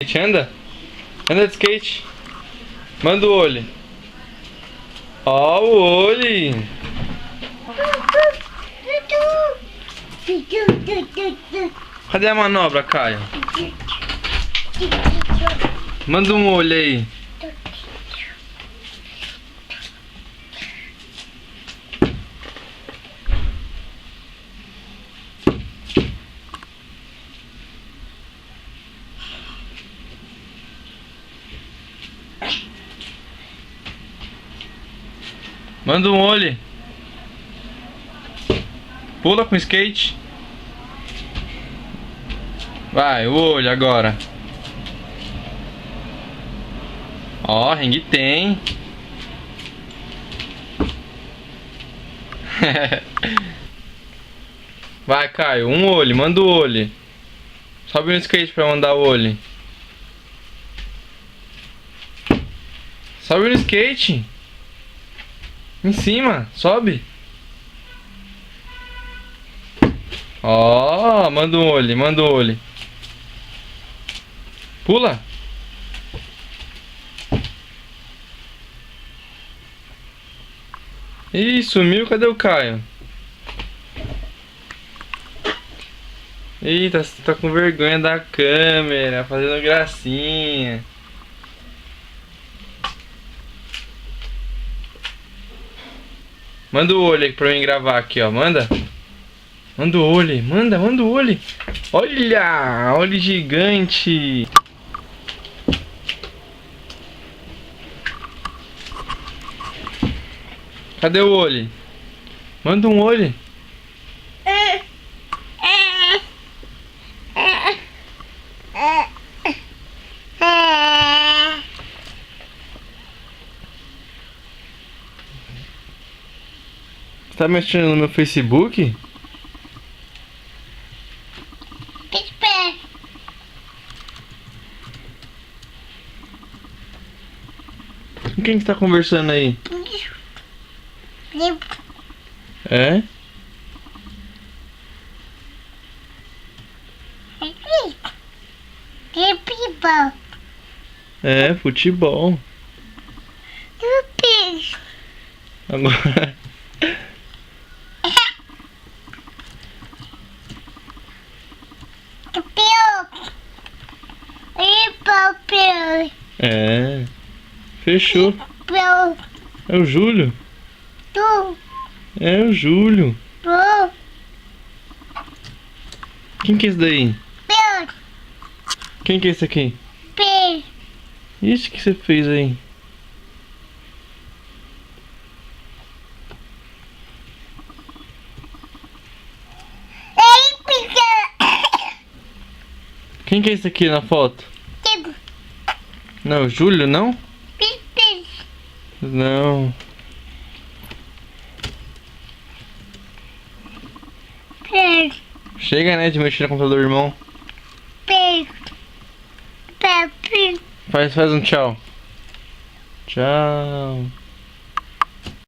Anda. Anda de skate. Manda o olho. Ó o olho. Cadê a manobra, Caio? Manda um olho aí. Manda um olho. Pula com skate. Vai, o olho agora. Ó, ringue tem. Vai, Caio, um olho, manda o olho. Sobe no skate pra mandar o olho. Sobe no skate. Em cima, sobe. Ó, manda um olho, manda um olho. Pula. Ih, sumiu, cadê o Caio? Eita, você tá com vergonha da câmera, fazendo gracinha. Manda o olho aí pra mim gravar aqui, ó, manda. Manda o olho, manda o olho. Olha, olho gigante. Cadê o olho? Manda um olho. Tá mexendo no meu Facebook? Com quem que tá conversando aí? É? É, futebol. Agora... É. Fechou. É o Júlio. É o Júlio. Quem que é esse daí? Quem que é esse aqui? Isso que você fez aí? Quem que é esse aqui na foto? Não, Júlio, não? Não. Chega, né, de mexer no computador, irmão. Faz um tchau. Tchau.